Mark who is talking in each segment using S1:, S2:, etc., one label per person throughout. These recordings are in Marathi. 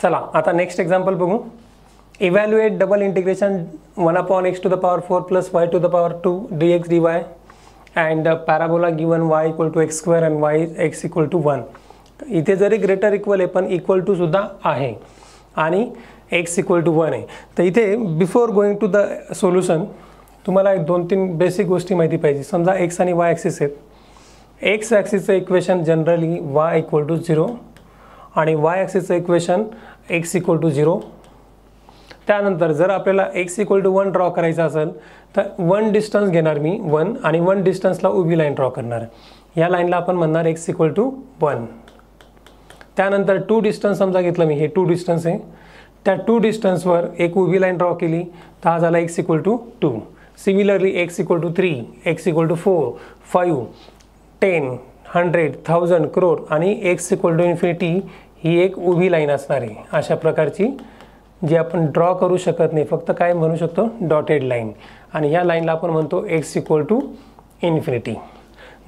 S1: चला आता नेक्स्ट एक्झाम्पल बघू. Evaluate double integration 1/x⁴ + y⁴ 2 dx dy and parabola given y = x² and y x = 1. इथे जरी ग्रेटर इक्वल आहे पण इक्वल टू सुद्धा आहे आणि x = 1 आहे. तर इथे before going to the solution तुम्हाला 2-3 बेसिक गोष्टी माहिती पाहिजे. समजा x आणि y ॲक्सिस आहेत. x ॲक्सिसचं इक्वेशन जनरली y = 0 आणि y ॲक्सिसचं इक्वेशन x = 0. त्यानंतर जर आपल्याला x = 1 ड्रॉ करायचं असेल तर 1 डिस्टन्स घेणार मी 1 आणि 1 डिस्टन्सला उभी लाईन ड्रॉ करणार. या लाईनला आपण म्हणणार x = 1. त्यानंतर 2 डिस्टन्स समजा घेतलं मी, हे 2 डिस्टन्स आहे. त्या 2 डिस्टन्सवर एक उभी लाईन ड्रॉ केली तर हा झाला x = 2. Similarly x = 3, x = 4, 5, 10, 100, 1000, crore आणि x = इन्फिनिटी ही एक उभी लाईन असणार आहे. अशा प्रकारची जी आपण ड्रॉ करू शकत नाही, फक्त काय म्हणू शकतो डॉटेड लाईन. आणि ह्या लाईनला आपण म्हणतो x = इन्फिनिटी.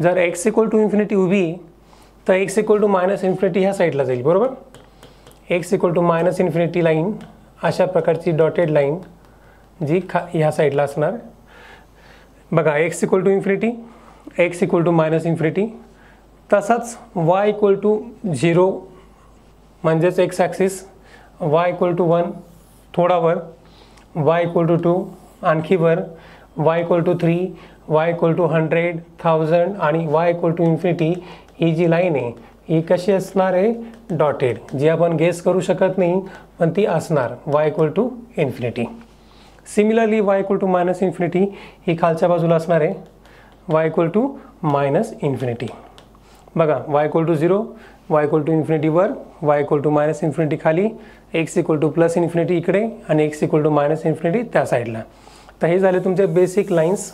S1: जर x = इन्फिनिटी उभी तर x = इन्फिनिटी ह्या साईडला जाईल, बरोबर. x = इन्फिनिटी लाईन अशा प्रकारची डॉटेड लाईन जी ह्या साईडला असणार. बघा x = इन्फिनिटी, x = इन्फिनिटी. तसाच y = 0 म्हणजेच x ॲक्सिस, y = 1 थोडा वर, y = 2 आणखी वर, y = 3, y = 100, 1000 आणि y = इन्फिनिटी. ही जी लाईन आहे ही कशी असणार आहे डॉटेड, जी आपण गेस करू शकत नाही पण ती असणार y = infinity. Similarly y = infinity ही खालच्या बाजूला असणार आहे y = इन्फिनिटी. बघा y = 0, y = इन्फिनिटी वर, y = इन्फिनिटी खाली, x = इन्फिनिटी इकडे आणि x = इन्फिनिटी त्या साईडला. तर हे झाले तुमचे बेसिक लाईन्स.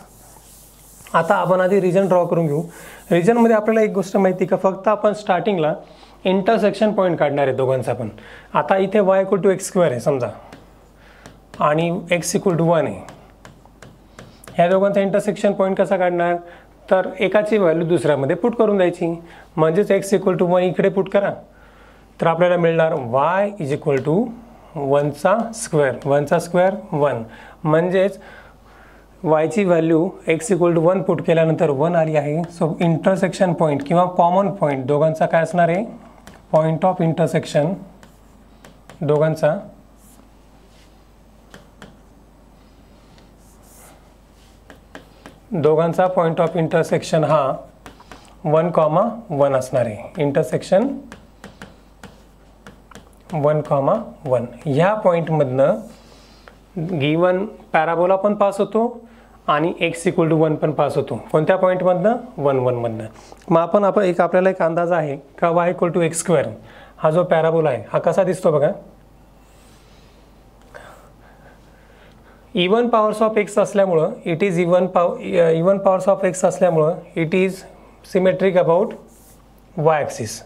S1: आता आपण आधी रिजन ड्रॉ करून घेऊ. रिजनमध्ये आपल्याला एक गोष्ट माहिती का, फक्त आपण स्टार्टिंगला इंटरसेक्शन पॉईंट काढणार आहे दोघांचा पण. आता इथे y = x² आहे समजा आणि x = 1 आहे. ह्या दोघांचा इंटरसेक्शन पॉईंट कसा काढणार, तर एकाची व्हॅल्यू दुसऱ्यामध्ये पुट करून द्यायची. म्हणजेच x = 1 इकडे पुट करा तर आपल्याला मिळणार y = 1² 1. म्हणजेच y ची व्हॅल्यू x = 1 पुट केल्यानंतर 1 आली आहे. सो इंटरसेक्शन पॉईंट किंवा कॉमन पॉईंट दोघांचा काय असणार आहे, पॉईंट ऑफ इंटरसेक्शन दोघांचा पॉईंट ऑफ इंटरसेक्शन हा 1,1 असणार आहे. इंटरसेक्शन 1,1. ह्या पॉईंटमधनं गिवन पॅराबोला पण पास होतो आणि x = 1 पण पास होतो. कोणत्या पॉईंटमधनं 1, 1 मधनं. मग आपल्याला एक अंदाज आहे का y = x². हा जो पॅराबोला आहे हा कसा दिसतो बघा. इवन पॉवर्स ऑफ x असल्यामुळं it is even powers of x असल्यामुळं it is symmetric about y axis.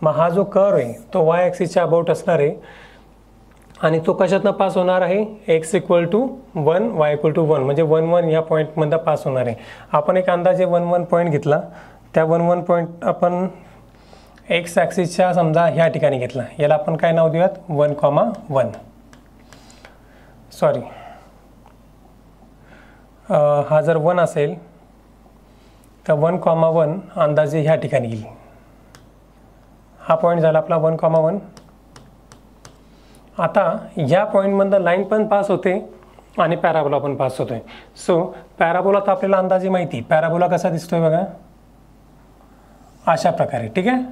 S1: मग हा जो कर्व आहे तो y ॲक्सिसच्या अबाउट असणार आहे आणि तो कशातनं पास होणार आहे, x = 1, y = 1 म्हणजे 1, 1 या पॉईंटमधनं पास होणार आहे. आपण एक अंदाजे 1, 1 पॉईंट घेतला. त्या 1, 1 पॉईंट आपण x ॲक्सिसच्या समजा ह्या ठिकाणी घेतला. याला आपण काय नाव देऊयात 1,1. सॉरी, हा जर 1 असेल तर 1,1 अंदाजे ह्या ठिकाणी येईल. हा पॉईंट झाला आपला 1,1. आता ह्या पॉईंटमधनं लाईन पण पास होते आणि पॅराबोला पण पास होतोय. सो पॅराबोला तर आपल्याला अंदाजे माहिती. पॅराबोला कसा दिसतोय बघा अशा प्रकारे, ठीक आहे.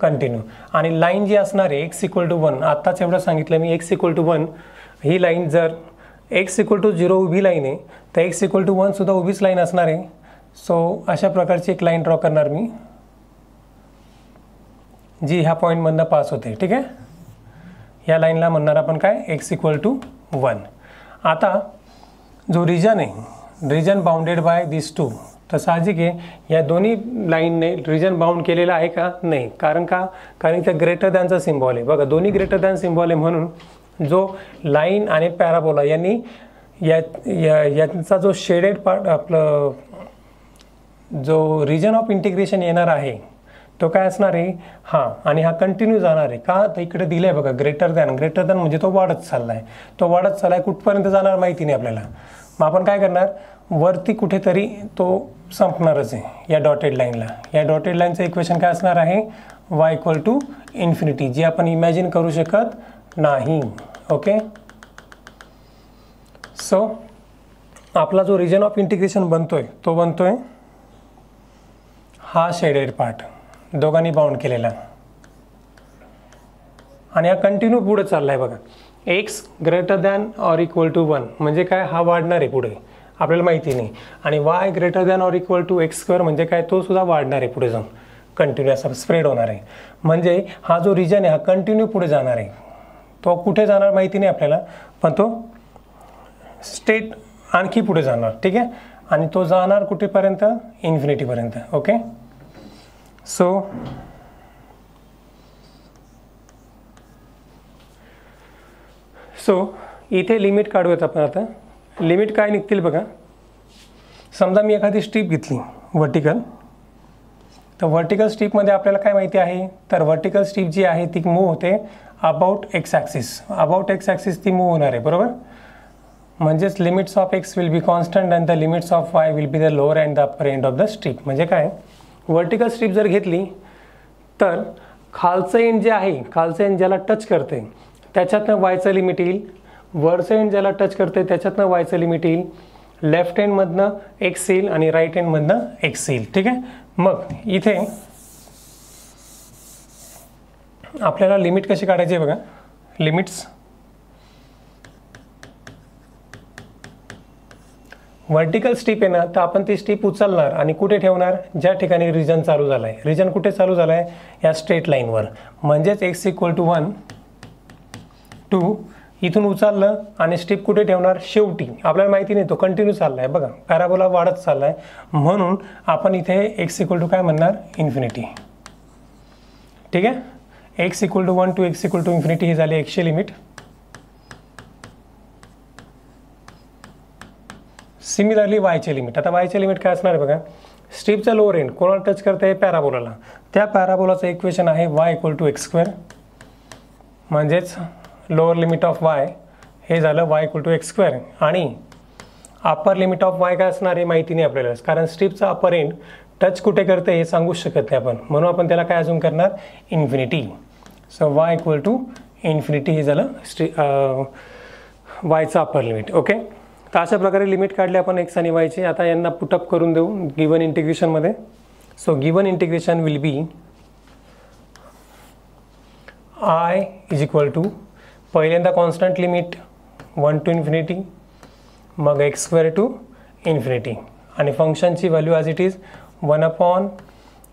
S1: कंटिन्यू. आणि लाईन जी असणार आहे x = 1, आत्ताच एवढं सांगितलं मी, x = 1 ही लाईन जर x = 0 उभी लाईन आहे तर x = 1 सुद्धा उभीच लाईन असणार आहे. सो अशा प्रकारची एक लाईन ड्रॉ करणार मी जी ह्या पॉईंटमधनं पास होते, ठीक आहे. या लाईनला म्हणणार आपण काय x = 1. आता जो रिजन आहे, रिजन बाउंडेड बाय दिस 2, तर साहजिक आहे या दोन्ही लाईनने रिजन बाउंड केलेला आहे का, नाही. कारण इथं ग्रेटर दॅनचा सिम्बॉल आहे. बघा दोन्ही ग्रेटर दॅन सिम्बॉल आहे म्हणून जो लाईन आणि पॅराबोला यांनी यांचा जो शेडेड पार्ट आपलं जो रिजन ऑफ इंटिग्रेशन येणार आहे तो काय असणार आहे हां, आणि हा कंटिन्यू जाणार आहे का, तर इकडे दिलं आहे बघा ग्रेटर दॅन म्हणजे तो वाढत चालला आहे, तो वाढत चालला आहे, कुठपर्यंत जाणार माहिती नाही आपल्याला. मग आपण काय करणार, वरती कुठेतरी तो संपणारच आहे या डॉटेड लाईनला. या डॉटेड लाईनचं इक्वेशन काय असणार आहे, y इक्वल टू इन्फिनिटी, जी आपण इमॅजिन करू शकत नाही. ओके, सो आपला जो रिजन ऑफ इंटिग्रेशन बनतोय तो बनतोय हा शेडेड पार्ट दोघांनी बाउंड केलेला, आणि हा कंटिन्यू पुढे चालला आहे बघा. X greater than or equal to 1 म्हणजे काय, हा वाढणार आहे पुढे, आपल्याला माहिती नाही. आणि y greater than or equal to x square म्हणजे काय, तो सुद्धा वाढणार आहे पुढे जाऊन, कंटिन्यू असा स्प्रेड होणार आहे. म्हणजे हा जो रिजन आहे हा कंटिन्यू पुढे जाणार आहे. तो कुठे जाणार माहिती नाही आपल्याला, पण तो स्टेट आणखी पुढे जाणार. ठीक आहे, आणि तो जाणार कुठेपर्यंत, इन्फिनिटीपर्यंत. ओके, सो इथे लिमिट काढूयात आपण. आता लिमिट काय निघतील बघा. समजा मी एखादी स्ट्रीप घेतली व्हर्टिकल, तर व्हर्टिकल स्ट्रीपमध्ये आपल्याला काय माहिती आहे, तर व्हर्टिकल स्ट्रीप जी आहे ती मूव्ह होते about x axis. About x axis ती मूव्ह होणार आहे, बरोबर. म्हणजेच limits of x will be constant and the limits of y will be the lower and the upper end of the strip. म्हणजे काय, व्हर्टिकल स्ट्रीप जर घेतली तर खालचं एंड जे आहे, खालचं एंड ज्याला टच करते त्याच्यातनं वायचं लिमिट येईल, वरचं एंड ज्याला टच करते त्याच्यातनं वायचं लिमिट येईल, लेफ्ट एंडमधनं एक्स येईल आणि राईट एंडमधनं एक्स येईल. ठीक आहे, मग इथे आपल्याला लिमिट कशी काढायची आहे बघा. लिमिट्स व्हर्टिकल स्ट्रीप आहे ना, तर आपण ती स्ट्रीप उचलणार आणि कुठे ठेवणार, ज्या ठिकाणी रिजन चालू झाला आहे. रिजन कुठे चालू झाला आहे, या स्ट्रेट लाईनवर. म्हणजेच एक्स इक्वल टू 1 2 इथून उचललं आणि स्ट्रीप कुठे ठेवणार, शेवटी. आपल्याला माहिती नाही, तो कंटिन्यू चालला आहे बघा, पॅराबोला वाढत चालला आहे, म्हणून आपण इथे एक्स इक्वल टू काय म्हणणार, इन्फिनिटी. ठीक आहे, x equal to 1 to x equal to infinity ही झाली एक्सची लिमिट. सिमिलरली वायचे लिमिट. आता वायचे लिमिट काय असणार आहे बघा, स्ट्रीपचा लोअर एंड कोणाला टच करते, पॅराबोलाला. त्या पॅराबोलाचं इक्वेशन आहे y equal to x square, म्हणजेच लोअर लिमिट ऑफ वाय हे झालं y equal to x square. आणि अपर लिमिट ऑफ वाय काय असणार आहे माहिती नाही आपल्याला, कारण स्ट्रीपचा अपर एंड टच कुठे करते हे सांगूच शकत नाही आपण, म्हणून आपण त्याला काय अजून करणार, infinity. So y equal to infinity हे झालं वायचं अपर लिमिट. ओके, तर अशा प्रकारे लिमिट काढले आपण एक्स आणि वायचे. आता यांना पुटअप करून देऊ गिवन इंटिग्रेशनमध्ये. So given integration will be I is equal to, पहिल्यांदा कॉन्स्टंट लिमिट 1 टू इन्फिनिटी, मग एक्स स्क्वेअर टू इन्फिनिटी, आणि फंक्शनची value as it is 1 upon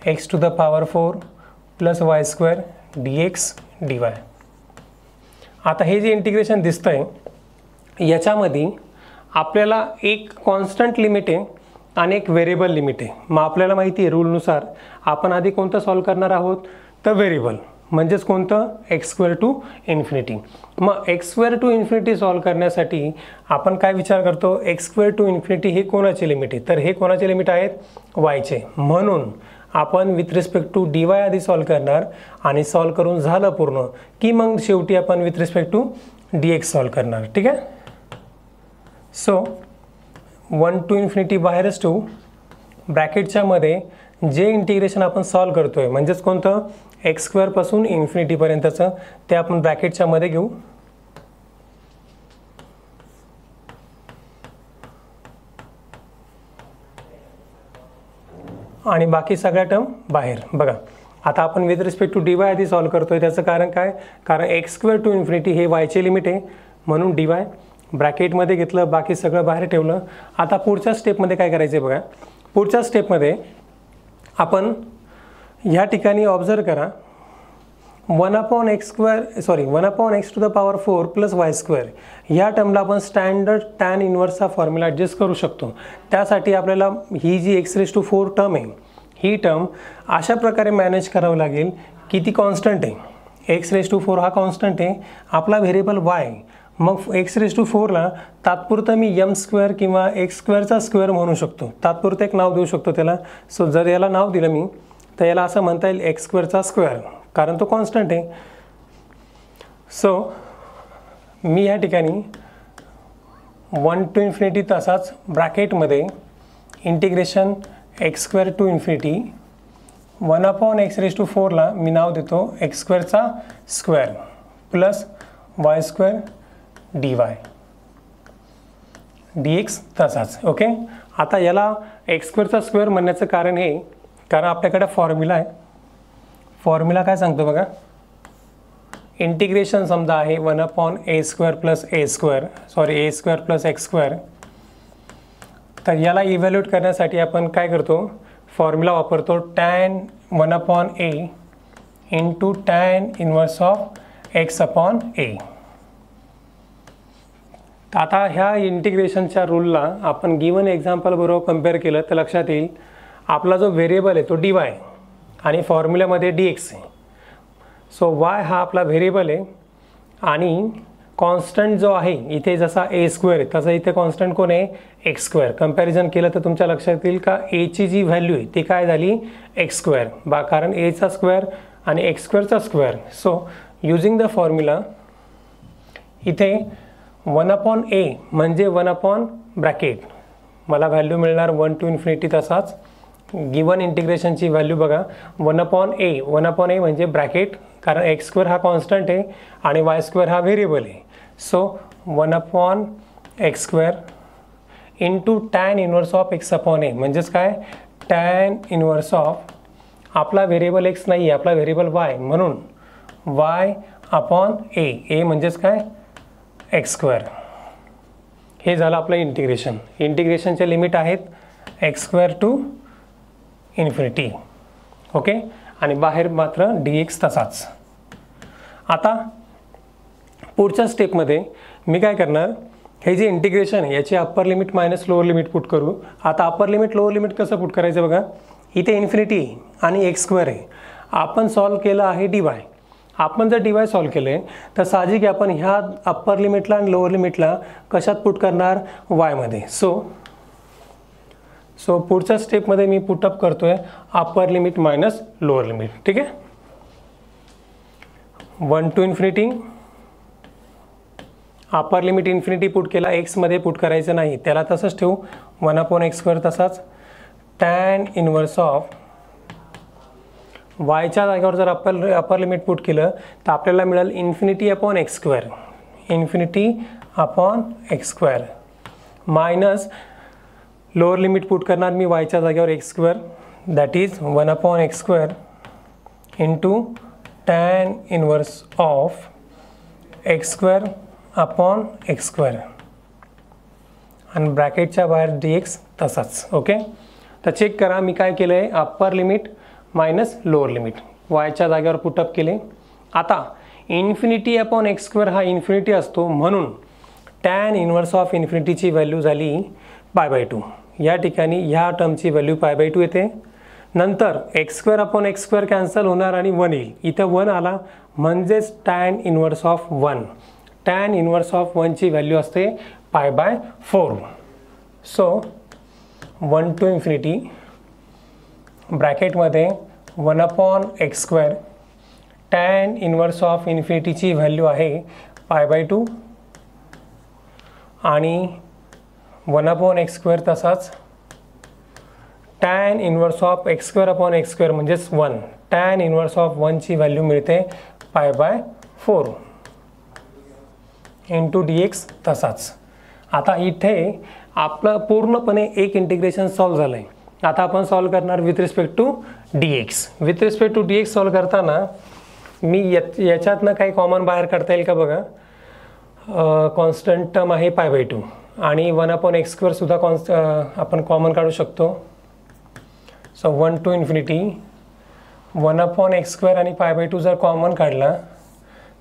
S1: x to the power 4 plus y square dx dy. आता हे जे इंटिग्रेशन दिसतं आहे याच्यामध्ये आपल्याला एक कॉन्स्टंट लिमिट आहे आणि एक व्हेरिएबल लिमिट आहे. मग आपल्याला माहिती आहे रूलनुसार आपण आधी कोणतं सॉल्व करणार आहोत, तर व्हेरिएबल, म्हणजेच कोणतं, एक्स स्क्वेअर टू इन्फिनिटी. मग x square to infinity solve करण्यासाठी आपण काय विचार करतो, एक्स स्क्वेअर टू इन्फिनिटी हे कोणाचे लिमिट आहे, तर हे कोणाचे लिमिट आहेत, वायचे. म्हणून आपण with respect to d y आधी सॉल्व करणार, आणि सॉल्व करून झालं पूर्ण की मग शेवटी आपण with respect to d x solve करणार. ठीक आहे, सो 1 टू इन्फिनिटी बाहेरच ठेवू. ब्रॅकेटच्या मध्ये जे इंटिग्रेशन आपण सॉल्व करतोय म्हणजेच कोणतं, एक्स स्क्वेअरपासून इन्फिनिटीपर्यंतचं, ते आपण ब्रॅकेटच्या मध्ये घेऊ. आणि बाकी सगळ्या टर्म बाहेर. बघा आता आपण with respect to d y आधी सॉल्व करतोय, त्याचं कारण काय, कारण एक्स स्क्वेअर टू इन्फिनिटी हे वायचे लिमिट आहे, म्हणून डी वाय ब्रॅकेटमध्ये घेतलं, बाकी सगळं बाहेर ठेवलं. आता पुढच्या स्टेपमध्ये काय करायचं आहे बघा. पुढच्या स्टेपमध्ये आपण ह्या ठिकाणी ऑब्झर्व करा, 1 upon x to the power 4 plus y square ह्या टर्मला आपण स्टँडर्ड टॅन इन्व्हर्सचा फॉर्म्युला ॲडजस्ट करू शकतो. त्यासाठी आपल्याला ही जी x⁴ टर्म आहे ही टर्म अशा प्रकारे मॅनेज करावं लागेल की ती कॉन्स्टंट आहे. x⁴ हा कॉन्स्टंट आहे, आपला व्हेरिएबल वाय. मग x⁴ला तात्पुरतं मी m स्क्वेअर किंवा x स्क्वेअरचा स्क्वेअर म्हणू शकतो, तात्पुरतं एक नाव देऊ शकतो त्याला. सो जर याला नाव दिलं मी तर याला असं म्हणता येईल एक्स स्क्वेअरचा स्क्वेअर, कारण तो कॉन्स्टंट आहे. सो मी या ठिकाणी 1 to इन्फिनिटी तसाच ब्रॅकेटमध्ये integration x square to infinity 1/x⁴ ला मी नाव देतो एक्स स्क्वेअरचा square plus y square dy dx तसाच. ओके, आता याला एक्स स्क्वेअरचा स्क्वेअर म्हणण्याचं कारण हे, कारण आपल्याकडे फॉर्म्युला आहे. फॉर्म्युला काय सांगतो बघा, इंटिग्रेशन समजा आहे 1/a² plus a² plus x². तर याला इव्हॅल्युएट करण्यासाठी आपण काय करतो, फॉर्म्युला वापरतो tan 1/a into tan inverse of x/a. तर आता ह्या इंटिग्रेशनच्या रूलला आपण गिवन एक्झाम्पल बरोबर कम्पेअर केलं तर लक्षात येईल आपला जो व्हेरिएबल आहे तो dy आणि फॉर्म्युल्यामध्ये dx आहे. सो y हा आपला व्हेरिएबल आहे आणि कॉन्स्टंट जो आहे इथे जसा a² आहे तसा इथे कॉन्स्टंट कोण आहे x². कंपॅरिझन केलं तर तुमच्या लक्षात येईल का a ची जी व्हॅल्यू आहे ती काय झाली x², कारण a चा स्क्वेअर आणि x² चा square. So using the formula इथे 1/a म्हणजे 1 ब्रॅकेट मला व्हॅल्यू मिळणार 1 to इन्फिनिटी तसाच. गिवन इंटिग्रेशनची व्हॅल्यू बघा 1/a म्हणजे ब्रॅकेट, कारण x² हा कॉन्स्टंट आहे आणि y² हा व्हेरिएबल आहे. So 1/x² into tan inverse of x/a म्हणजेच काय tan इनवर्स ऑफ आपला व्हेरिएबल x नाही आहे, आपला व्हेरिएबल y, म्हणून y/a म्हणजेच काय x². हे झालं आपलं इंटिग्रेशन. इंटिग्रेशनचे लिमिट आहेत x² टू इन्फिनिटी. ओके, आणि बाहेर मात्र dx तसाच. आता पुढच्या स्टेपमध्ये मी काय करणार, हे जे इंटिग्रेशन आहे याची upper limit minus lower limit put करू. आता अप्पर लिमिट लोअर लिमिट कसं पुट करायचं बघा, इथे इन्फिनिटी आणि x² आहे. आपण सॉल्व केलं आहे dy. आपण जर dy सॉल्व केले तर साहजिक आपण ह्या अप्पर लिमिटला आणि लोअर लिमिटला कशात पुट करणार, y मध्ये. सो पुढच्या स्टेपमध्ये मी पुटअप करतोय upper limit minus lower limit. ठीक आहे, 1 to infinity upper limit infinity put केला, x मध्ये पुट करायचं नाही, त्याला तसंच ठेवू 1/x² तसाच. tan इनवर्स ऑफ वायच्या जागेवर जर अप्पर लिमिट पुट केलं तर आपल्याला मिळेल इन्फिनिटी/x², इन्फिनिटी/x² मायनस लोअर लिमिट पुट करणार मी वायच्या जागेवर x², that is 1/x² into tan inverse of x²/x² आणि ब्रॅकेटच्या बाहेर dx तसाच. ओके, तर चेक करा मी काय केलं आहे, upper limit minus lower limit वायच्या जागेवर पुटअप केले. आता इन्फिनिटी/x² हा इन्फिनिटी असतो, म्हणून tan इनवर्स ऑफ इन्फिनिटीची व्हॅल्यू झाली π/2. या ठिकाणी ह्या टर्मची व्हॅल्यू π/2 येते. नंतर x²/x² कॅन्सल होणार आणि 1 येईल. इथं 1 आला म्हणजेच tan inverse of 1. tan inverse of 1 ची व्हॅल्यू असते π/4. सो 1 to इन्फिनिटी ब्रॅकेटमध्ये 1/x², tan इनवर्स ऑफ इन्फिनिटीची व्हॅल्यू आहे π/2 आणि 1/x² तसाच. tan इनवर्स ऑफ x²/x² म्हणजेच 1. tan इनवर्स ऑफ 1 ची व्हॅल्यू मिळते π/4 इंटू dx तसाच. आता इथे आपलं पूर्णपणे एक इंटिग्रेशन सॉल्व झालं आहे. आता आपण सॉल्व करणार with respect to dx. With respect to dx solve करताना मी याच्यातनं काही कॉमन बाहेर काढता येईल का बघा. कॉन्स्टंट टर्म आहे π/2 आणि 1/x² सुद्धा आपण कॉमन काढू शकतो. सो 1 to इन्फिनिटी 1/x² आणि π/2 जर कॉमन काढला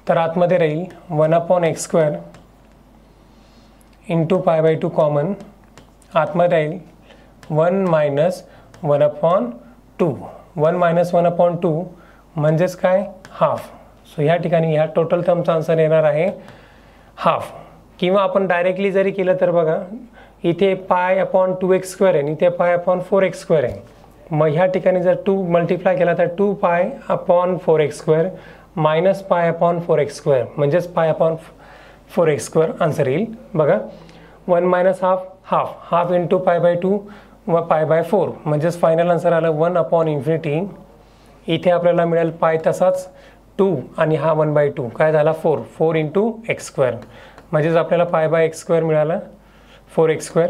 S1: तर आतमध्ये राहील 1/x² इंटू π/2 कॉमन, आतमध्ये राहील 1 मायनस 1/2. 1 मायनस 1/2 म्हणजेच काय हाफ. सो या ठिकाणी ह्या टोटल टर्मचा आन्सर येणार आहे हाफ. किंवा आपण डायरेक्टली जरी केलं तर बघा इथे π/2x² आहे आणि इथे π/4x² आहे, मग ह्या ठिकाणी जर 2 मल्टिप्लाय केला तर 2 pi upon 4x² minus pi upon 4x² म्हणजेच पाय अपॉन 4x² आन्सर येईल बघा. 1 minus half half half into pi bye 2 व पाय बाय 4 म्हणजेच फायनल आन्सर आलं 1 अपॉन इन्फिनिटी. इथे आपल्याला मिळेल पाय तसाच 2 आणि हा 1/2 काय झाला 4 इंटू x² म्हणजेच आपल्याला पाय बाय x² मिळाला 4x².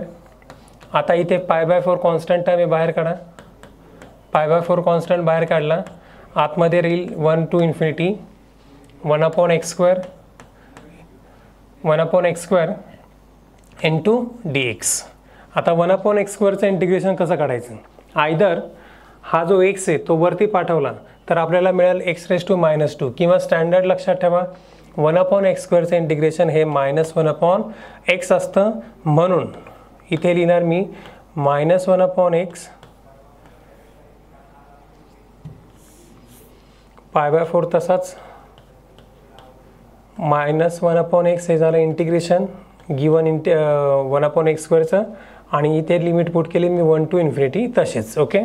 S1: आता इथे पाय बाय 4 कॉन्स्टंट आहे, बाहेर काढा. पाय बाय 4 कॉन्स्टंट बाहेर काढला, आतमध्ये राहील 1 to infinity 1 upon x² into dx. आता 1 अपॉन x²चं इंटिग्रेशन कसं काढायचं? आयदर हा जो x आहे तो वरती पाठवला तर आपल्याला मिळेल x⁻² किंवा स्टँडर्ड लक्षात ठेवा 1 अपॉन x² इंटिग्रेशन हे -1 अपॉन x असतं, म्हणून इथे लिहिणार मी -1 अपॉन x पाय बाय 4 तसाच -1 अपॉन x हे झालं इंटिग्रेशन गिवन 1 अपॉन x²चं आणि इथे लिमिट पुट केली मी 1 टू इन्फिनिटी तसेच. ओके.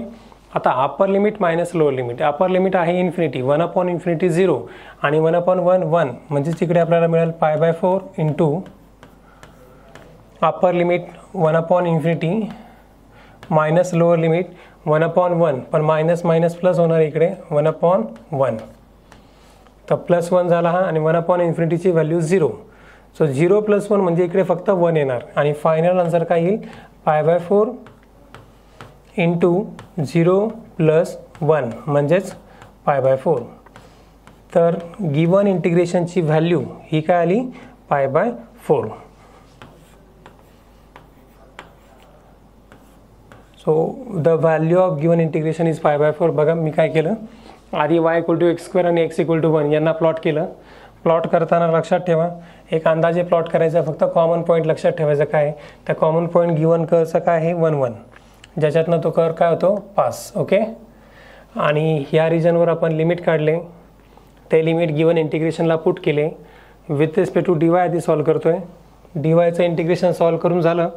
S1: आता upper limit minus lower limit. Upper limit आहे इन्फिनिटी 1 अपॉन इन्फिनिटी 0 आणि 1 अपॉन 1 1 म्हणजेच तिकडे आपल्याला मिळेल पाय by 4 into upper limit 1 upon infinity minus lower limit 1 upon 1 पण मायनस मायनस प्लस होणार इकडे 1 अपॉन 1 तर +1 झाला हा आणि 1 अपॉन इन्फिनिटीची व्हॅल्यू 0. सो 0 + 1 म्हणजे इकडे फक्त 1 येणार आणि फायनल आन्सर काय येईल पाय बाय 4 इंटू 0 + 1 म्हणजेच पाय बाय 4. तर गिवन इंटिग्रेशनची व्हॅल्यू ही काय आली पाय by 4. So the value of given integration is पाय बाय 4. बघा मी काय केलं, आधी y = x² आणि x = 1 यांना प्लॉट केलं. प्लॉट करताना लक्षात ठेवा एक अंदाजे प्लॉट करायचा, फक्त कॉमन पॉईंट लक्षात ठेवायचं काय तर कॉमन पॉईंट गिवन कर्वचा काय आहे 1 1 ज्याच्यातनं तो कर्व काय होतो पास. ओके. आणि ह्या रिजनवर आपण लिमिट काढले, ते लिमिट गिवन इंटिग्रेशनला पुट केले. विथ रिस्पेक्ट टू dy आधी सॉल्व करतोय. dyचं इंटिग्रेशन सॉल्व करून झालं,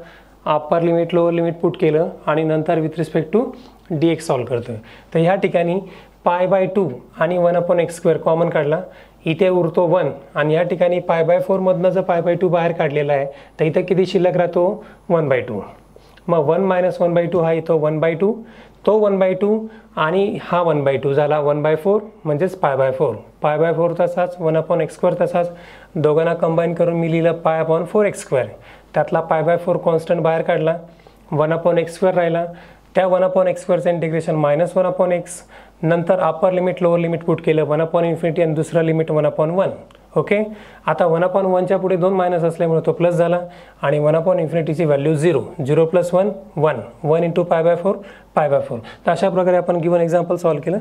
S1: upper limit lower limit put केलं आणि नंतर with respect to dx solve करतोय. तर ह्या ठिकाणी पाय बाय 2 आणि 1 अपॉन x² कॉमन काढला, इथे उरतो 1 आणि या ठिकाणी पाय बाय 4 मधनं जर पाय बाय 2 बाहेर काढलेला आहे तर इथं किती शिल्लक राहतो 1/2. मग 1 - 1/2 हा इथं 1/2, तो 1/2 आणि हा 1/2 झाला 1/4 म्हणजेच पाय बाय 4. पाय बाय 4 तसाच 1 अपॉन x² तसाच, दोघांना कंबाईन करून मी लिहिलं पाय अपॉन 4x². त्यातला पाय बाय 4 कॉन्स्टंट बाहेर काढला, 1 अपॉन x² राहिला. त्या 1 अपॉन x²चं इंटिग्रेशन -1 अपॉन x, नंतर upper limit lower limit put केलं 1 अपॉन इन्फिनिटी आणि दुसरं लिमिट 1 अपॉन 1. ओके. आता 1 अपॉन 1च्या पुढे 2 मायनस असल्यामुळे तो प्लस झाला आणि 1 अपॉन इन्फिनिटीची value 0 0 + 1 1 1 into pi by 4 pi by 4. तर अशा प्रकारे आपण गिवन एक्झाम्पल सॉल्व केलं.